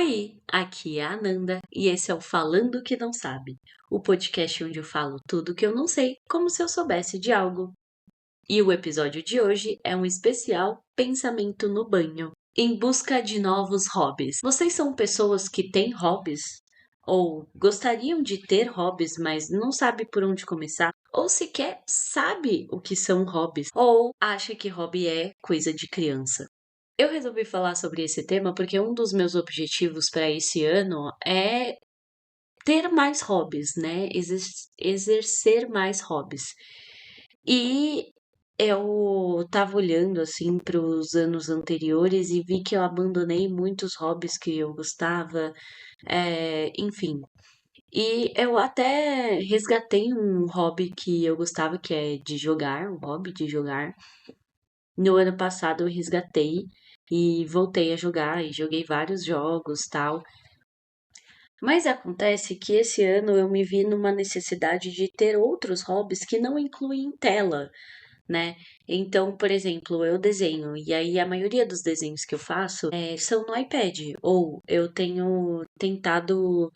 Oi, aqui é a Ananda e esse é o Falando que Não Sabe, o podcast onde eu falo tudo que eu não sei, como se eu soubesse de algo. E o episódio de hoje é um especial Pensamento no Banho, em busca de novos hobbies. Vocês são pessoas que têm hobbies? Ou gostariam de ter hobbies, mas não sabe por onde começar? Ou sequer sabe o que são hobbies? Ou acha que hobby é coisa de criança? Eu resolvi falar sobre esse tema porque um dos meus objetivos para esse ano é ter mais hobbies, né? Exercer mais hobbies. E eu tava olhando assim para os anos anteriores e vi que eu abandonei muitos hobbies que eu gostava, enfim. E eu até resgatei um hobby que eu gostava, que é de jogar, um hobby de jogar. No ano passado eu resgatei e voltei a jogar e joguei vários jogos, tal. Mas acontece que esse ano eu me vi numa necessidade de ter outros hobbies que não incluem tela, né? Então, por exemplo, eu desenho e aí a maioria dos desenhos que eu faço são no iPad ou eu tenho tentado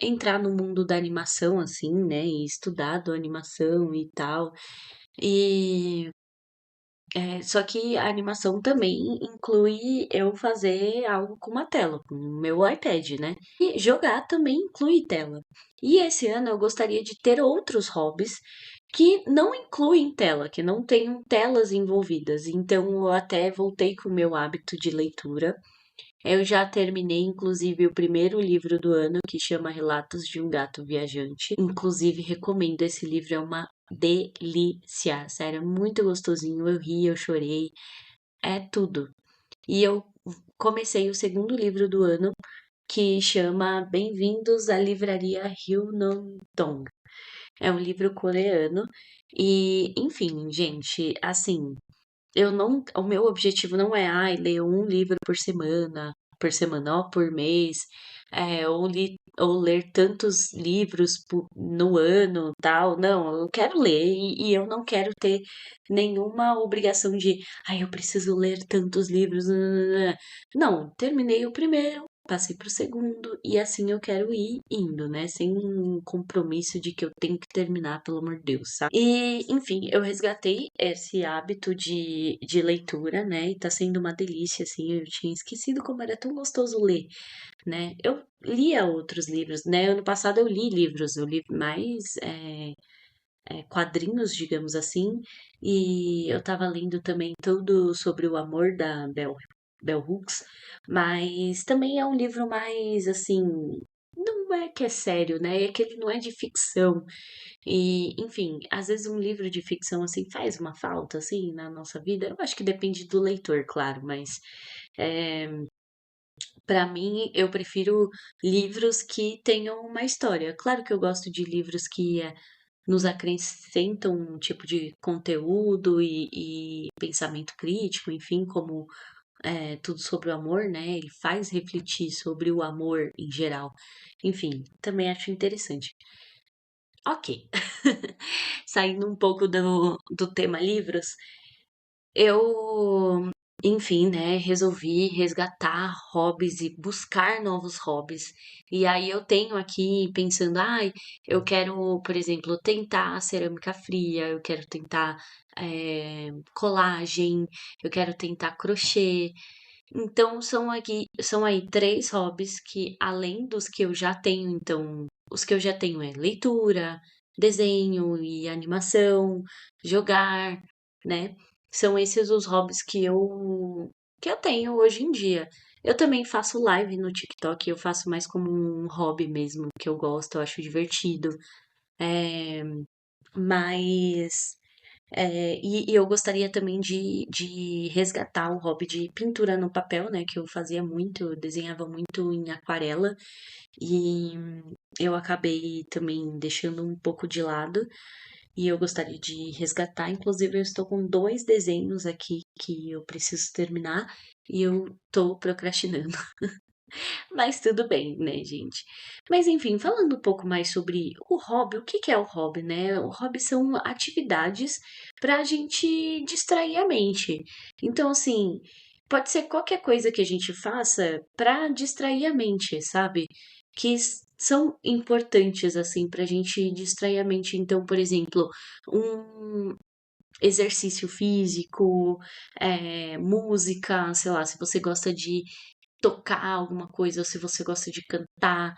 entrar no mundo da animação assim, né? E estudado animação e tal. E só que a animação também inclui eu fazer algo com uma tela, com o meu iPad, né? E jogar também inclui tela. E esse ano eu gostaria de ter outros hobbies que não incluem tela, que não tenham telas envolvidas. Então eu até voltei com o meu hábito de leitura. Eu já terminei, inclusive, o primeiro livro do ano, que chama Relatos de um Gato Viajante. Inclusive, recomendo esse livro, é uma delícia. Sério, é muito gostosinho. Eu ri, eu chorei, é tudo. E eu comecei o segundo livro do ano, que chama Bem-vindos à Livraria Ryunondong. É um livro coreano. E, enfim, gente, assim, eu não, o meu objetivo não é, ler um livro por semana, ó, por mês, ou ler tantos livros no ano, tal. Não, eu quero ler e eu não quero ter nenhuma obrigação de, eu preciso ler tantos livros. Não, terminei o primeiro, passei pro segundo e assim eu quero ir indo, né? Sem um compromisso de que eu tenho que terminar, pelo amor de Deus, sabe? E, enfim, eu resgatei esse hábito de leitura, né? E tá sendo uma delícia, assim. Eu tinha esquecido como era tão gostoso ler, né? Eu lia outros livros, né? Ano passado eu li livros, eu li mais quadrinhos, digamos assim, e eu tava lendo também tudo sobre o amor da Bell Hooks, mas também é um livro mais assim. Não é que é sério, né? É que ele não é de ficção. E, enfim, às vezes um livro de ficção assim faz uma falta assim na nossa vida. Eu acho que depende do leitor, claro, mas é, para mim eu prefiro livros que tenham uma história. Claro que eu gosto de livros que nos acrescentam um tipo de conteúdo e pensamento crítico, enfim, como tudo sobre o amor, né? Ele faz refletir sobre o amor em geral. Enfim, também acho interessante. Ok. Saindo um pouco do tema livros, eu, enfim, né, resolvi resgatar hobbies e buscar novos hobbies. E aí eu tenho aqui pensando, eu quero, por exemplo, tentar cerâmica fria, eu quero tentar colagem, eu quero tentar crochê. Então são aí três hobbies que, além dos que eu já tenho, então, os que eu já tenho é leitura, desenho e animação, jogar, né? São esses os hobbies que eu tenho hoje em dia. Eu também faço live no TikTok, eu faço mais como um hobby mesmo, que eu gosto, eu acho divertido. É, mas e eu gostaria também de resgatar o hobby de pintura no papel, né? Que eu fazia muito, eu desenhava muito em aquarela e eu acabei também deixando um pouco de lado e eu gostaria de resgatar. Inclusive, eu estou com dois desenhos aqui que eu preciso terminar e eu tô procrastinando. Mas tudo bem, né, gente? Mas enfim, falando um pouco mais sobre o hobby, o que que é o hobby, né? O hobby são atividades para a gente distrair a mente. Então, assim. pode ser qualquer coisa que a gente faça para distrair a mente, sabe? São importantes, assim, pra gente distrair a mente. Então, por exemplo, um exercício físico, música, sei lá, se você gosta de tocar alguma coisa, ou se você gosta de cantar,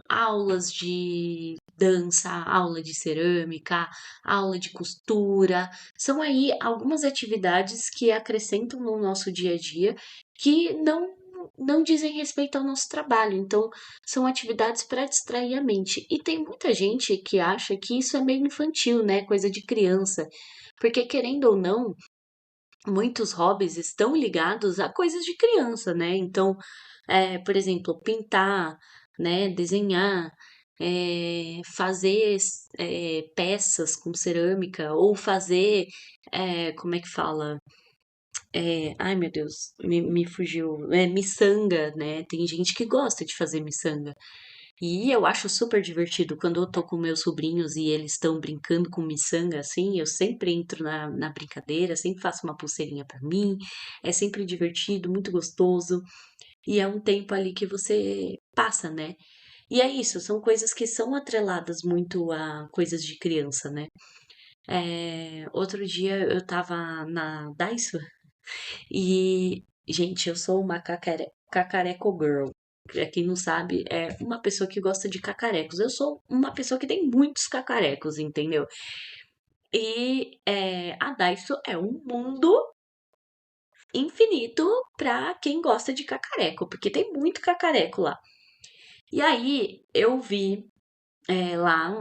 aulas de dança, aula de cerâmica, aula de costura. São aí algumas atividades que acrescentam no nosso dia a dia que não dizem respeito ao nosso trabalho. Então, são atividades para distrair a mente. E tem muita gente que acha que isso é meio infantil, né? Coisa de criança. Porque, querendo ou não, muitos hobbies estão ligados a coisas de criança, né? Então, por exemplo, pintar, né? Desenhar, fazer peças com cerâmica, ou fazer, como é que fala? Ai, meu Deus, me fugiu. Miçanga, né? Tem gente que gosta de fazer miçanga. E eu acho super divertido quando eu tô com meus sobrinhos e eles estão brincando com miçanga, assim, eu sempre entro na brincadeira, sempre faço uma pulseirinha pra mim, é sempre divertido, muito gostoso, e é um tempo ali que você passa, né? E é isso, são coisas que são atreladas muito a coisas de criança, né? Outro dia eu tava na Daiso e, gente, eu sou uma cacareco girl. Pra quem não sabe, é uma pessoa que gosta de cacarecos. Eu sou uma pessoa que tem muitos cacarecos, entendeu? E a Daiso é um mundo infinito pra quem gosta de cacareco, porque tem muito cacareco lá. E aí eu vi lá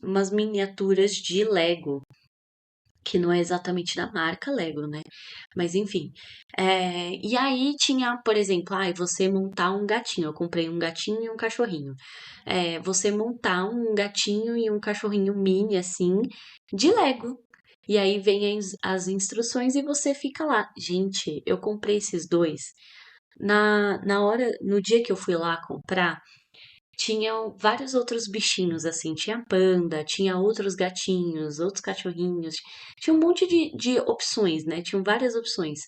umas miniaturas de Lego, que não é exatamente da marca Lego, né? Mas enfim. E aí tinha, por exemplo, você montar um gatinho. Eu comprei um gatinho e um cachorrinho. Você montar um gatinho e um cachorrinho mini, assim, de Lego. E aí vem as instruções e você fica lá. Gente, eu comprei esses dois. Na hora, no dia que eu fui lá comprar, tinham vários outros bichinhos, assim, tinha panda, tinha outros gatinhos, outros cachorrinhos, tinha um monte de opções, né? Tinham várias opções.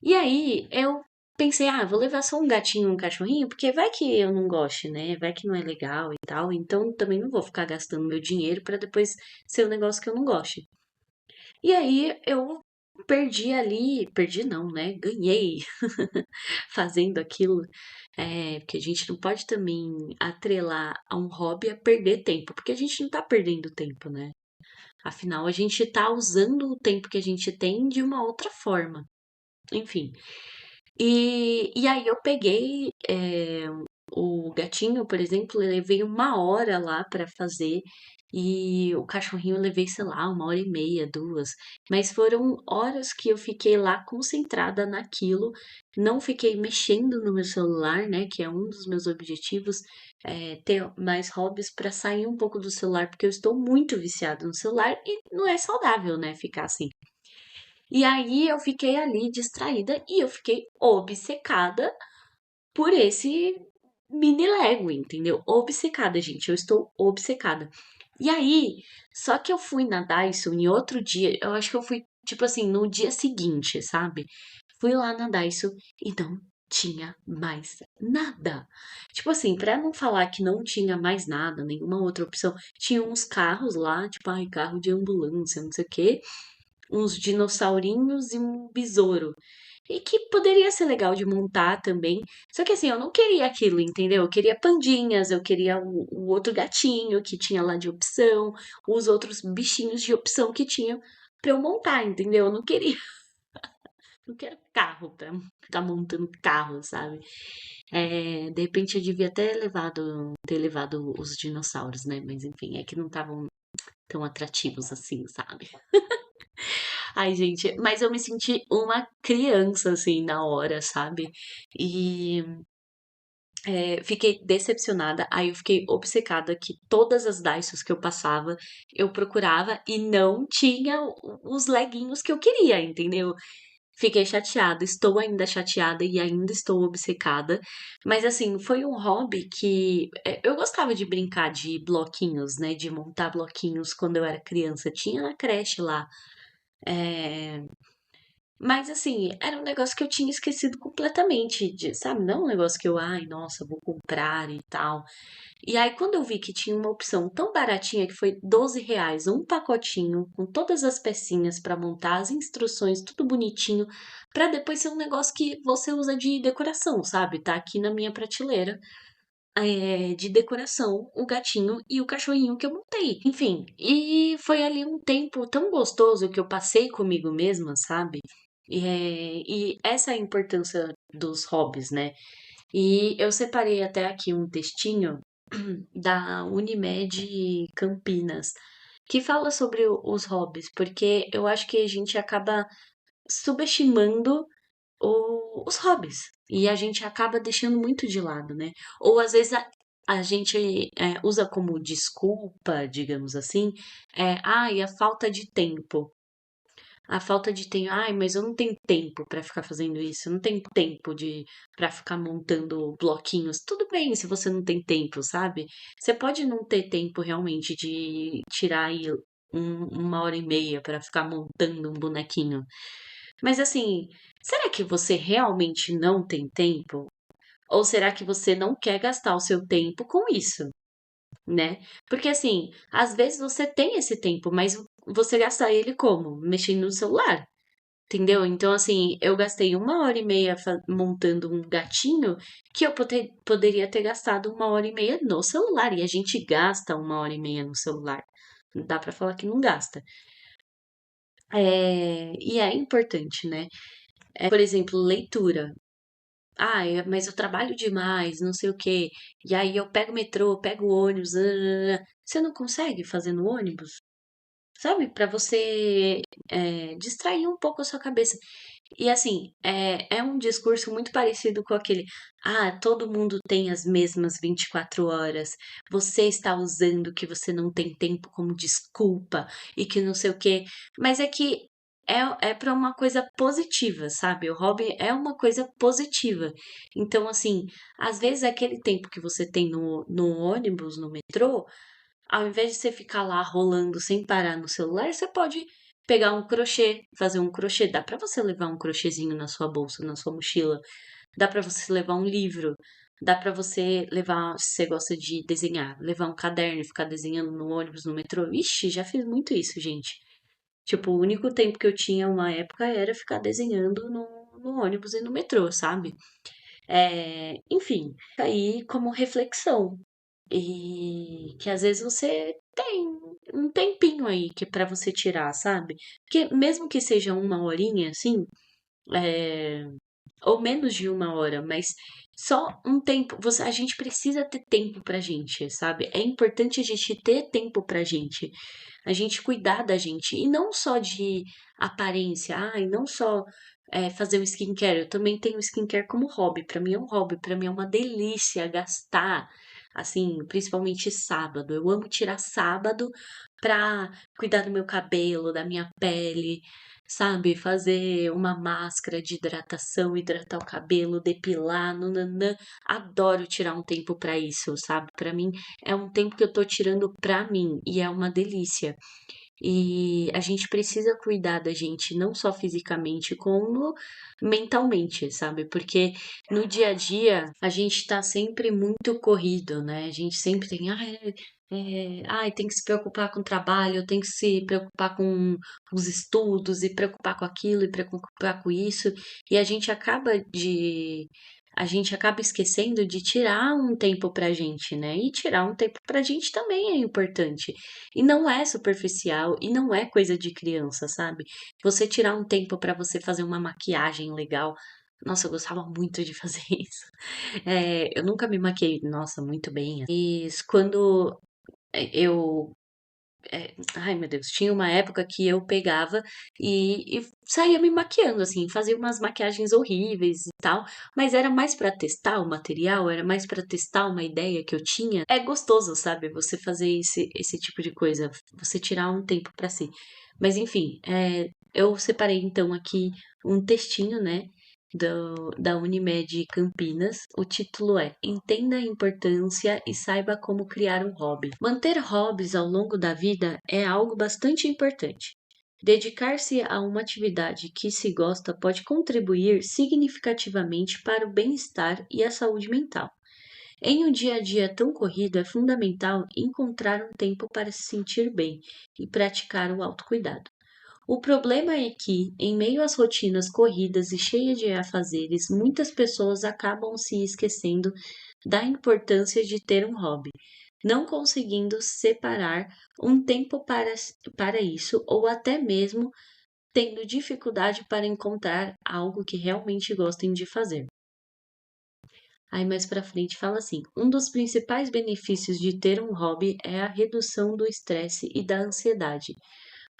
E aí eu pensei, vou levar só um gatinho e um cachorrinho, porque vai que eu não goste, né? Vai que não é legal e tal, então também não vou ficar gastando meu dinheiro pra depois ser um negócio que eu não goste. E aí eu perdi ali, perdi não, né? Ganhei fazendo aquilo. Porque a gente não pode também atrelar a um hobby a perder tempo, porque a gente não tá perdendo tempo, né? Afinal, a gente tá usando o tempo que a gente tem de uma outra forma. Enfim. E aí eu peguei o gatinho, por exemplo, eu levei 1 hora lá pra fazer. E o cachorrinho eu levei, sei lá, 1 hora e meia, 2. Mas foram horas que eu fiquei lá concentrada naquilo. Não fiquei mexendo no meu celular, né? Que é um dos meus objetivos, ter mais hobbies pra sair um pouco do celular, porque eu estou muito viciada no celular e não é saudável, né? Ficar assim. E aí eu fiquei ali distraída e eu fiquei obcecada por esse mini Lego, entendeu? Obcecada, gente. Eu estou obcecada. E aí, só que eu fui na Daiso em outro dia, eu acho que eu fui, tipo assim, no dia seguinte, sabe? Fui lá na Daiso e não tinha mais nada. Tipo assim, pra não falar que não tinha mais nada, nenhuma outra opção, tinha uns carros lá, tipo, carro de ambulância, não sei o quê, uns dinossaurinhos e um besouro. E que poderia ser legal de montar também. Só que assim, eu não queria aquilo, entendeu? Eu queria pandinhas, eu queria o outro gatinho que tinha lá de opção, os outros bichinhos de opção que tinham pra eu montar, entendeu? Eu não queria, não quero carro pra ficar montando carro, sabe? De repente eu devia ter levado os dinossauros, né? Mas enfim, é que não estavam tão atrativos assim, sabe? Ai, gente, mas eu me senti uma criança, assim, na hora, sabe? E fiquei decepcionada. Aí eu fiquei obcecada que todas as Daisos que eu passava, eu procurava e não tinha os leguinhos que eu queria, entendeu? Fiquei chateada, estou ainda chateada e ainda estou obcecada. Mas assim, foi um hobby que eu gostava de brincar de bloquinhos, né? De montar bloquinhos quando eu era criança. Tinha na creche lá. Mas assim, era um negócio que eu tinha esquecido completamente, sabe? Não um negócio que eu, ai, nossa, vou comprar e tal. E aí, quando eu vi que tinha uma opção tão baratinha, que foi R$ 12, um pacotinho, com todas as pecinhas pra montar, as instruções, tudo bonitinho, pra depois ser um negócio que você usa de decoração, sabe? Tá aqui na minha prateleira, de decoração, o gatinho e o cachorrinho que eu montei. Enfim, e foi ali um tempo tão gostoso que eu passei comigo mesma, sabe? E essa é a importância dos hobbies, né? E eu separei até aqui um textinho da Unimed Campinas, que fala sobre os hobbies, porque eu acho que a gente acaba subestimando os hobbies e a gente acaba deixando muito de lado, né? Ou às vezes a gente usa como desculpa, digamos assim, ai, a falta de tempo. A falta de tempo, ai, mas eu não tenho tempo pra ficar fazendo isso, eu não tenho tempo de para ficar montando bloquinhos. Tudo bem se você não tem tempo, sabe? Você pode não ter tempo realmente de tirar aí 1 hora e meia pra ficar montando um bonequinho. Mas assim, será que você realmente não tem tempo? Ou será que você não quer gastar o seu tempo com isso, né? Porque assim, às vezes você tem esse tempo, mas você gasta ele como? Mexendo no celular. Entendeu? Então, assim, eu gastei 1 hora e meia montando um gatinho que eu poderia ter gastado 1 hora e meia no celular. E a gente gasta 1 hora e meia no celular. Não dá pra falar que não gasta. E é importante, né? Por exemplo, leitura. Ah, mas eu trabalho demais, não sei o quê. E aí eu pego o metrô, pego o ônibus. Você não consegue fazer no ônibus? Sabe? Pra você distrair um pouco a sua cabeça. E assim, é um discurso muito parecido com aquele: ah, todo mundo tem as mesmas 24 horas, você está usando que você não tem tempo como desculpa e que não sei o quê. Mas é que é para uma coisa positiva, sabe? O hobby é uma coisa positiva. Então, assim, às vezes aquele tempo que você tem no ônibus, no metrô, ao invés de você ficar lá rolando sem parar no celular, você pode pegar um crochê, fazer um crochê. Dá pra você levar um crochêzinho na sua bolsa, na sua mochila. Dá pra você levar um livro. Dá pra você levar, se você gosta de desenhar, levar um caderno e ficar desenhando no ônibus, no metrô. Ixi, já fiz muito isso, gente. Tipo, o único tempo que eu tinha uma época era ficar desenhando no ônibus e no metrô, sabe? Enfim, aí como reflexão. E que às vezes você tem um tempinho aí que para você tirar, sabe? Porque mesmo que seja 1 horinha, assim, é, ou menos de 1 hora, mas só um tempo. A gente precisa ter tempo pra gente, sabe? É importante a gente ter tempo pra gente, a gente cuidar da gente, e não só de aparência, e não só fazer um skincare. Eu também tenho skincare como hobby. Pra mim é um hobby, pra mim é uma delícia gastar, assim, principalmente sábado. Eu amo tirar sábado pra cuidar do meu cabelo, da minha pele, sabe? Fazer uma máscara de hidratação, hidratar o cabelo, depilar, nananã. Adoro tirar um tempo pra isso, sabe? Pra mim é um tempo que eu tô tirando pra mim e é uma delícia. E a gente precisa cuidar da gente, não só fisicamente, como mentalmente, sabe? Porque no dia a dia a gente tá sempre muito corrido, né? A gente sempre tem, tem que se preocupar com o trabalho, tem que se preocupar com os estudos, e preocupar com aquilo, e preocupar com isso, e a gente acaba esquecendo de tirar um tempo pra gente, né? E tirar um tempo pra gente também é importante. E não é superficial e não é coisa de criança, sabe? Você tirar um tempo pra você fazer uma maquiagem legal. Nossa, eu gostava muito de fazer isso. Eu nunca me maquiei, nossa, muito bem. Mas quando eu ai meu Deus, tinha uma época que eu pegava e saía me maquiando, assim, fazia umas maquiagens horríveis e tal, mas era mais pra testar o material, era mais pra testar uma ideia que eu tinha. É gostoso, sabe, você fazer esse tipo de coisa, você tirar um tempo pra si. Mas enfim, eu separei então aqui um textinho, né, da Unimed Campinas. O título é Entenda a importância e saiba como criar um hobby. Manter hobbies ao longo da vida é algo bastante importante. Dedicar-se a uma atividade que se gosta pode contribuir significativamente para o bem-estar e a saúde mental. Em um dia a dia tão corrido, é fundamental encontrar um tempo para se sentir bem e praticar o autocuidado. O problema é que, em meio às rotinas corridas e cheias de afazeres, muitas pessoas acabam se esquecendo da importância de ter um hobby, não conseguindo separar um tempo para isso ou até mesmo tendo dificuldade para encontrar algo que realmente gostem de fazer. Aí mais pra frente fala assim: um dos principais benefícios de ter um hobby é a redução do estresse e da ansiedade.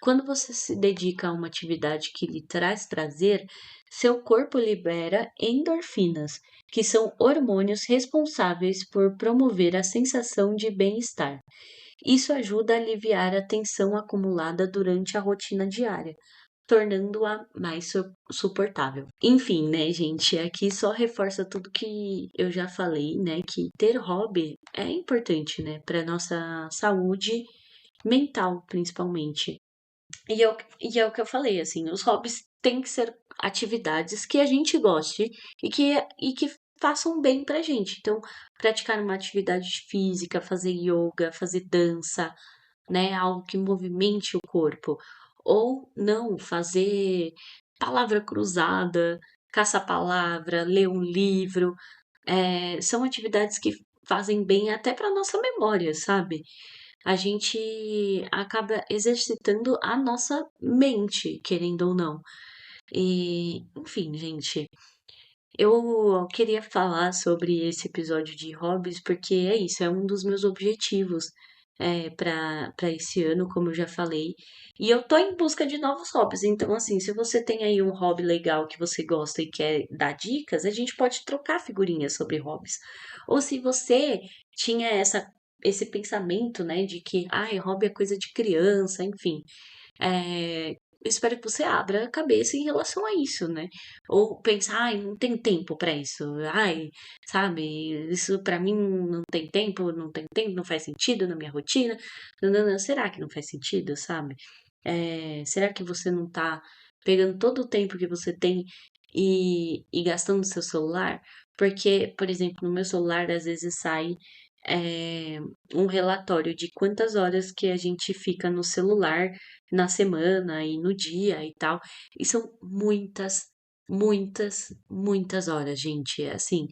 Quando você se dedica a uma atividade que lhe traz prazer, seu corpo libera endorfinas, que são hormônios responsáveis por promover a sensação de bem-estar. Isso ajuda a aliviar a tensão acumulada durante a rotina diária, tornando-a mais suportável. Enfim, né, gente, aqui só reforça tudo que eu já falei, né, que ter hobby é importante, né, para nossa saúde mental, principalmente. E é o que eu falei, assim, os hobbies têm que ser atividades que a gente goste e que façam bem pra gente. Então, praticar uma atividade física, fazer yoga, fazer dança, né? Algo que movimente o corpo. Ou não, fazer palavra cruzada, caça-palavra, ler um livro. São atividades que fazem bem até para nossa memória, sabe? A gente acaba exercitando a nossa mente, querendo ou não. E, enfim, gente, eu queria falar sobre esse episódio de hobbies porque é isso, é um dos meus objetivos para esse ano, como eu já falei. E eu tô em busca de novos hobbies. Então, assim, se você tem aí um hobby legal que você gosta e quer dar dicas, a gente pode trocar figurinhas sobre hobbies. Ou se você tinha esse pensamento, né, de que, ai, hobby é coisa de criança, enfim. Eu espero que você abra a cabeça em relação a isso, né? Ou pensar, ai, não tem tempo pra isso. Ai, sabe, isso pra mim não tem tempo, não faz sentido na minha rotina. Não, não, não. Será que não faz sentido, sabe? Será que você não tá pegando todo o tempo que você tem e gastando no seu celular? Porque, por exemplo, no meu celular às vezes sai é, um relatório de quantas horas que a gente fica no celular na semana e no dia e tal. E são muitas, muitas, muitas horas, gente. Assim,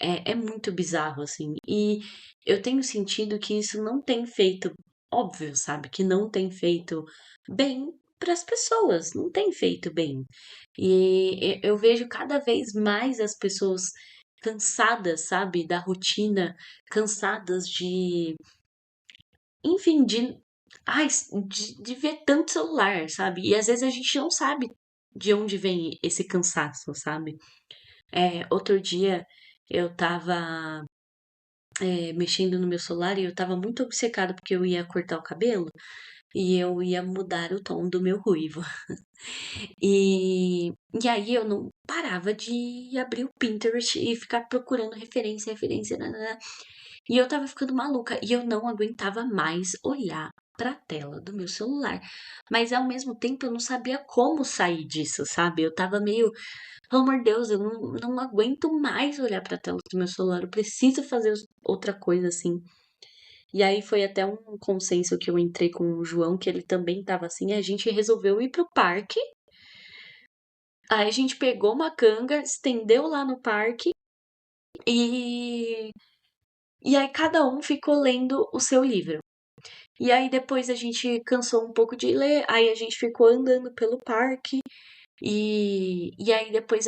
é muito bizarro, assim. E eu tenho sentido que isso não tem feito, óbvio, sabe? Que não tem feito bem para as pessoas, não tem feito bem. E eu vejo cada vez mais as pessoas cansadas, sabe, da rotina, cansadas de, enfim, ai, de ver tanto celular, sabe? E às vezes a gente não sabe de onde vem esse cansaço, sabe? Outro dia eu tava mexendo no meu celular e eu tava muito obcecada porque eu ia cortar o cabelo e eu ia mudar o tom do meu ruivo. E aí eu não parava de abrir o Pinterest e ficar procurando referência, referência, nanana. E eu tava ficando maluca e eu não aguentava mais olhar pra tela do meu celular. Mas ao mesmo tempo eu não sabia como sair disso, sabe? Eu tava meio, pelo amor de Deus, eu não aguento mais olhar pra tela do meu celular. Eu preciso fazer outra coisa assim. E aí foi até um consenso que eu entrei com o João, que ele também tava assim. A gente resolveu ir pro parque. Aí a gente pegou uma canga, estendeu lá no parque e e aí cada um ficou lendo o seu livro. E aí depois a gente cansou um pouco de ler, aí a gente ficou andando pelo parque e aí depois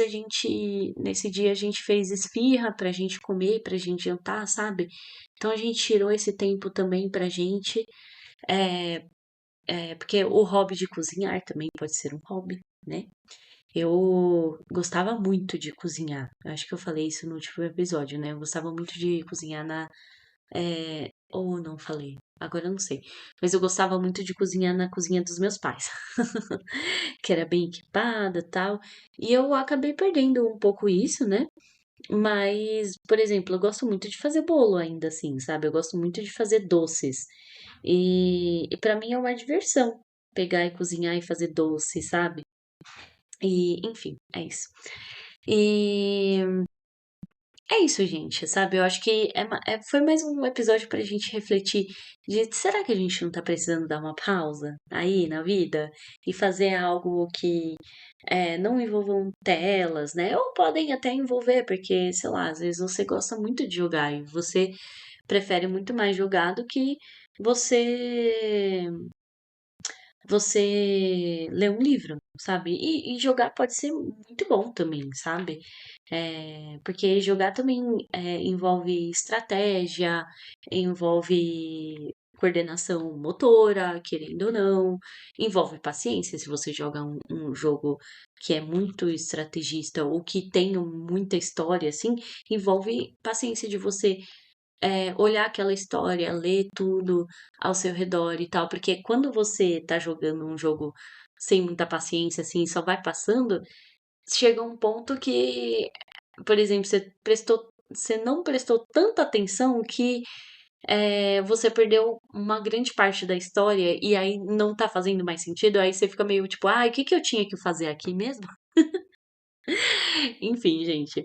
nesse dia a gente fez esfirra pra gente comer, pra gente jantar, sabe? Então a gente tirou esse tempo também pra gente, porque o hobby de cozinhar também pode ser um hobby, né? Eu gostava muito de cozinhar. Eu acho que eu falei isso no último episódio, né? Eu gostava muito de cozinhar ou não falei. Agora eu não sei. Mas eu gostava muito de cozinhar na cozinha dos meus pais, que era bem equipada e tal. E eu acabei perdendo um pouco isso, né? Mas, por exemplo, eu gosto muito de fazer bolo ainda assim, sabe? Eu gosto muito de fazer doces. E para mim é uma diversão. pegar e cozinhar e fazer doce, sabe? E, enfim, é isso. E é isso, gente, sabe? Eu acho que foi mais um episódio pra gente refletir de será que a gente não tá precisando dar uma pausa aí na vida e fazer algo que não envolvam telas, né? Ou podem até envolver, porque, sei lá, às vezes você gosta muito de jogar e você prefere muito mais jogar do que você você ler um livro, sabe? E jogar pode ser muito bom também, sabe? Porque jogar também envolve estratégia, envolve coordenação motora, querendo ou não, envolve paciência. Se você joga um jogo que é muito estrategista ou que tem muita história, assim, envolve paciência de você olhar aquela história, ler tudo ao seu redor e tal, porque quando você tá jogando um jogo sem muita paciência, assim, só vai passando, chega um ponto que, por exemplo, você não prestou tanta atenção que você perdeu uma grande parte da história e aí não tá fazendo mais sentido, aí você fica meio tipo, o que que eu tinha que fazer aqui mesmo? Enfim, gente.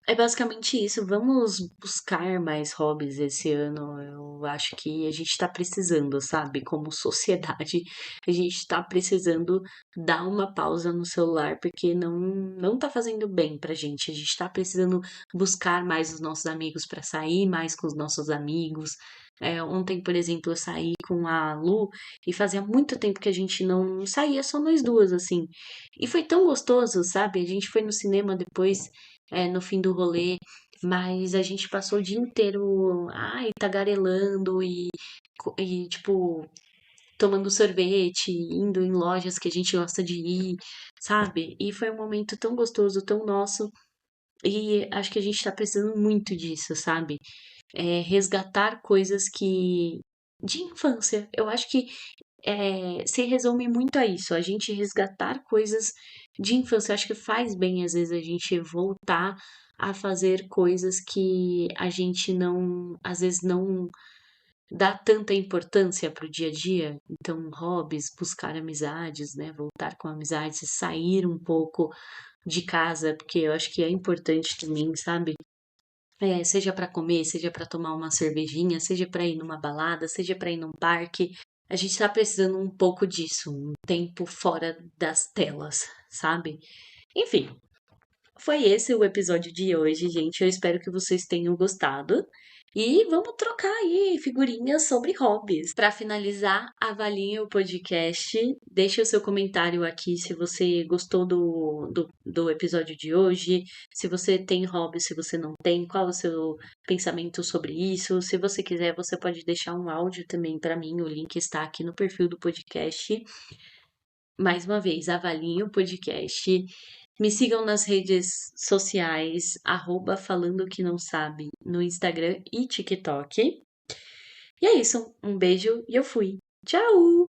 É basicamente isso. Vamos buscar mais hobbies esse ano. Eu acho que a gente tá precisando, sabe? Como sociedade, a gente tá precisando dar uma pausa no celular porque não tá fazendo bem pra gente. A gente tá precisando buscar mais os nossos amigos pra sair mais com os nossos amigos. Ontem, por exemplo, eu saí com a Lu e fazia muito tempo que a gente não saía só nós duas, assim. E foi tão gostoso, sabe? A gente foi no cinema depois no fim do rolê, mas a gente passou o dia inteiro, tagarelando tipo, tomando sorvete, indo em lojas que a gente gosta de ir, sabe? E foi um momento tão gostoso, tão nosso, e acho que a gente tá precisando muito disso, sabe? Resgatar coisas que. De infância. Eu acho que se resume muito a isso, a gente resgatar coisas de infância. Eu acho que faz bem, às vezes, a gente voltar a fazer coisas que a gente não, às vezes, não dá tanta importância para o dia a dia. Então, hobbies, buscar amizades, né? Voltar com amizades, sair um pouco de casa, porque eu acho que é importante também, sabe? Seja para comer, seja para tomar uma cervejinha, seja para ir numa balada, seja para ir num parque. A gente tá precisando um pouco disso, um tempo fora das telas, sabe? Enfim, foi esse o episódio de hoje, gente. Eu espero que vocês tenham gostado. E vamos trocar aí figurinhas sobre hobbies. Para finalizar, avalie o podcast. Deixe o seu comentário aqui se você gostou do episódio de hoje. Se você tem hobby, se você não tem, qual é o seu pensamento sobre isso. Se você quiser, você pode deixar um áudio também para mim. O link está aqui no perfil do podcast. Mais uma vez, avaliem o podcast. Me sigam nas redes sociais, @falando que não sabe, no Instagram e TikTok. E é isso, um beijo e eu fui. Tchau!